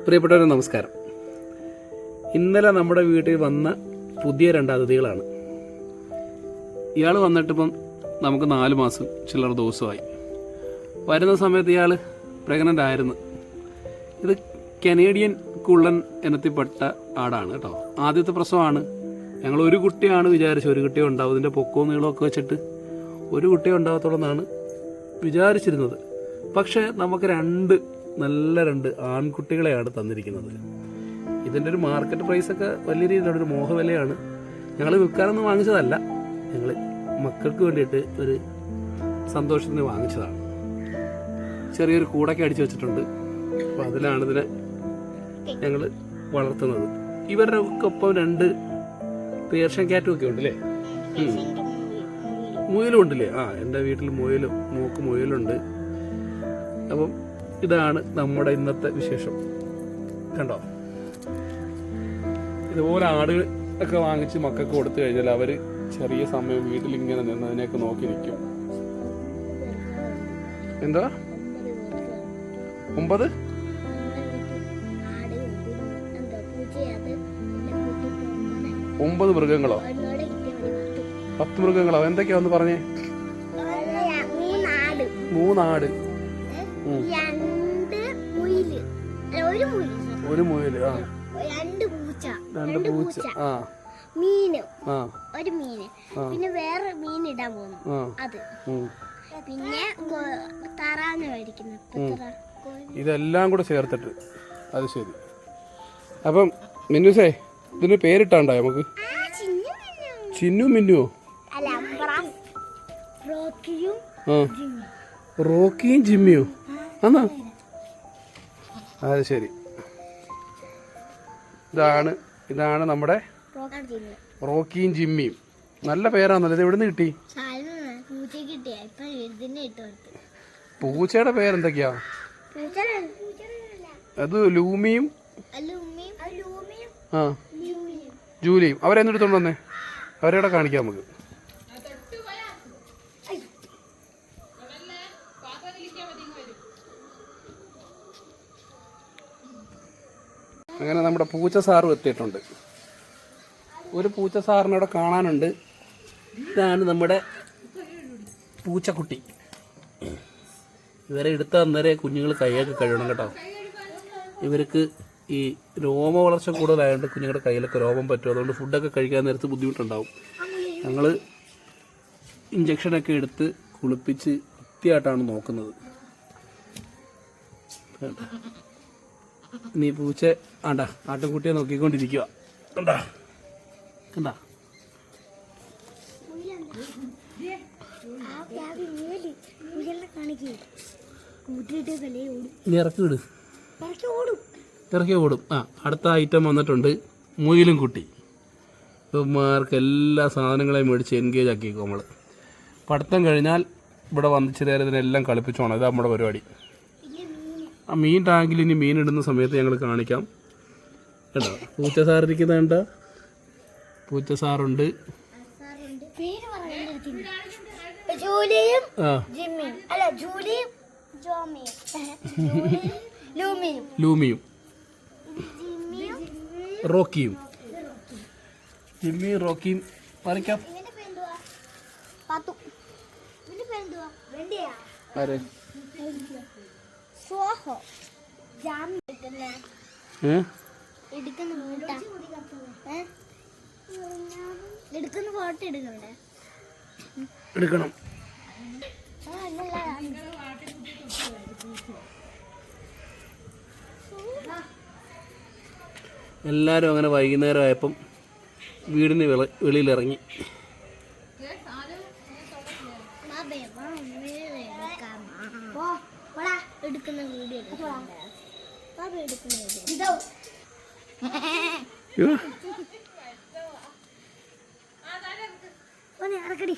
പ്രിയപ്പെട്ടവരെ നമസ്കാരം. ഇന്നലെ നമ്മുടെ വീട്ടിൽ വന്ന പുതിയ 2 അതിഥികളാണ്. ഇയാൾ വന്നിട്ടിപ്പം നമുക്ക് 4 മാസം ചില്ലറ ദിവസമായി. വരുന്ന സമയത്ത് ഇയാൾ പ്രഗ്നൻ്റ് ആയിരുന്നു. ഇത് കനേഡിയൻ കുള്ളൻ ഇനത്തിൽപ്പെട്ട ആടാണ് കേട്ടോ. ആദ്യത്തെ പ്രസവമാണ്. ഞങ്ങൾ ഒരു കുട്ടിയാണ് വിചാരിച്ചത്, ഒരു കുട്ടിയെ ഉണ്ടാവും. ഇതിൻ്റെ പൊക്കവും നീളമൊക്കെ വെച്ചിട്ട് ഒരു കുട്ടിയെ ഉണ്ടാകത്തുള്ളൂ വിചാരിച്ചിരുന്നത്. പക്ഷേ നമുക്ക് 2 നല്ല ആൺകുട്ടികളെയാണ് തന്നിരിക്കുന്നത്. ഇതിൻ്റെ ഒരു മാർക്കറ്റ് പ്രൈസൊക്കെ വലിയ രീതിയിലുള്ളൊരു മോഹവിലയാണ്. ഞങ്ങൾ വിൽക്കാനൊന്നും വാങ്ങിച്ചതല്ല, ഞങ്ങൾ മക്കൾക്ക് വേണ്ടിയിട്ട് ഒരു സന്തോഷത്തിന് വാങ്ങിച്ചതാണ്. ചെറിയൊരു കൂടൊക്കെ അടിച്ചു വെച്ചിട്ടുണ്ട്. അപ്പോൾ അതിലാണ് ഇതിനെ ഞങ്ങൾ വളർത്തുന്നത്. ഇവരുടെ ഒപ്പം 2 പേർഷ്യൻ ക്യാറ്റും ഒക്കെ ഉണ്ടല്ലേ, മുയലും ഉണ്ടല്ലേ. എൻ്റെ വീട്ടിൽ മോക്ക് മുയലുണ്ട്. അപ്പം ഇതാണ് നമ്മുടെ ഇന്നത്തെ വിശേഷം. കണ്ടോ, ഇതുപോലെ ആടുകൾ ഒക്കെ വാങ്ങിച്ച് മക്കൾക്ക് കൊടുത്തു കഴിഞ്ഞാൽ അവർ ചെറിയ സമയം വീട്ടിലിങ്ങനെ നിന്നതിനെയൊക്കെ നോക്കി നിൽക്കും. എന്താ 9 മൃഗങ്ങളോ 10 മൃഗങ്ങളോ എന്തൊക്കെയാ ഒന്ന് പറഞ്ഞേ. 3 ആട്, 1 മുയല്, 2 പൂച്ച, ഒരു മീന്, പിന്നെ വേറെ മീൻ ഇടാൻ പോകുന്നു അത്, പിന്നെ താറാന്ന് മേടിക്കുന്നു. ഇതെല്ലാം കൂടെ ചേർത്തിട്ട്. അത് ശരി. അപ്പം മിന്നുസേ, ഇതിന് പേരിട്ടാണ്ടോ നമുക്ക്? ചിന്നു മിന്നുവോ? റോക്കിയും ജിമ്മിയോ? ആണോ? അത് ശരി. ഇതാണ് നമ്മുടെ റോക്കിയും ജിമ്മിയും. നല്ല പേരാണല്ലോ. ഇത് എവിടെ നിന്ന് കിട്ടി? പൂച്ചയുടെ പേരെന്തൊക്കെയാ? അത് ലൂമിയും ജൂലിയും. അവരെന്നെടുത്തോണ്ട് വന്നേ, അവരെവിടെ കാണിക്കാം നമുക്ക്. അങ്ങനെ നമ്മുടെ പൂച്ച സാറും എത്തിയിട്ടുണ്ട്. ഒരു പൂച്ച സാറിനവിടെ കാണാനുണ്ട്. ഇതാണ് നമ്മുടെ പൂച്ചക്കുട്ടി. ഇവരെ എടുത്ത അന്നേരം കുഞ്ഞുങ്ങൾ കൈയൊക്കെ കഴുകണം കേട്ടോ. ഇവർക്ക് ഈ രോമ വളർച്ച കൂടുതലായതുകൊണ്ട് കുഞ്ഞുങ്ങളുടെ കയ്യിലൊക്കെ രോമം പറ്റും. അതുകൊണ്ട് ഫുഡൊക്കെ കഴിക്കാൻ നേരത്ത് ബുദ്ധിമുട്ടുണ്ടാവും. ഞങ്ങൾ ഇഞ്ചക്ഷനൊക്കെ എടുത്ത് കുളിപ്പിച്ച് വൃത്തിയായിട്ടാണ് നോക്കുന്നത്. നീ പൂച്ച ആട്ടിൻകുട്ടിയെ നോക്കിക്കൊണ്ടിരിക്കുക. കണ്ടാ നീ ഇറക്കി ഓടും. അടുത്ത ഐറ്റം വന്നിട്ടുണ്ട്, മുയലും കുട്ടി. ഇവന്മാർക്ക് എല്ലാ സാധനങ്ങളെയും മേടിച്ച് എൻഗേജ് ആക്കിയേക്കും നമ്മൾ. പഠിത്തം കഴിഞ്ഞാൽ ഇവിടെ വന്ന് ചെറിയ ഇതിനെല്ലാം കളിപ്പിച്ചോണം. ഇതാണ് നമ്മുടെ പരിപാടി. മീൻ ടാങ്കിൽ ഇനി മീനിടുന്ന സമയത്ത് ഞങ്ങൾ കാണിക്കാം കേട്ടോ. പൂച്ച സാറിരിക്കുന്ന കണ്ട പൂച്ച സാറുണ്ട്. ലൂമിയും റോക്കിയും. ജിമ്മിയും റോക്കിയും പറിക്കാം. ആരെ എടുക്കണം. എല്ലാവരും അങ്ങനെ വൈകുന്നേരം ആയപ്പം വീടിന് വെളിയിലിറങ്ങി. ഇറക്കടി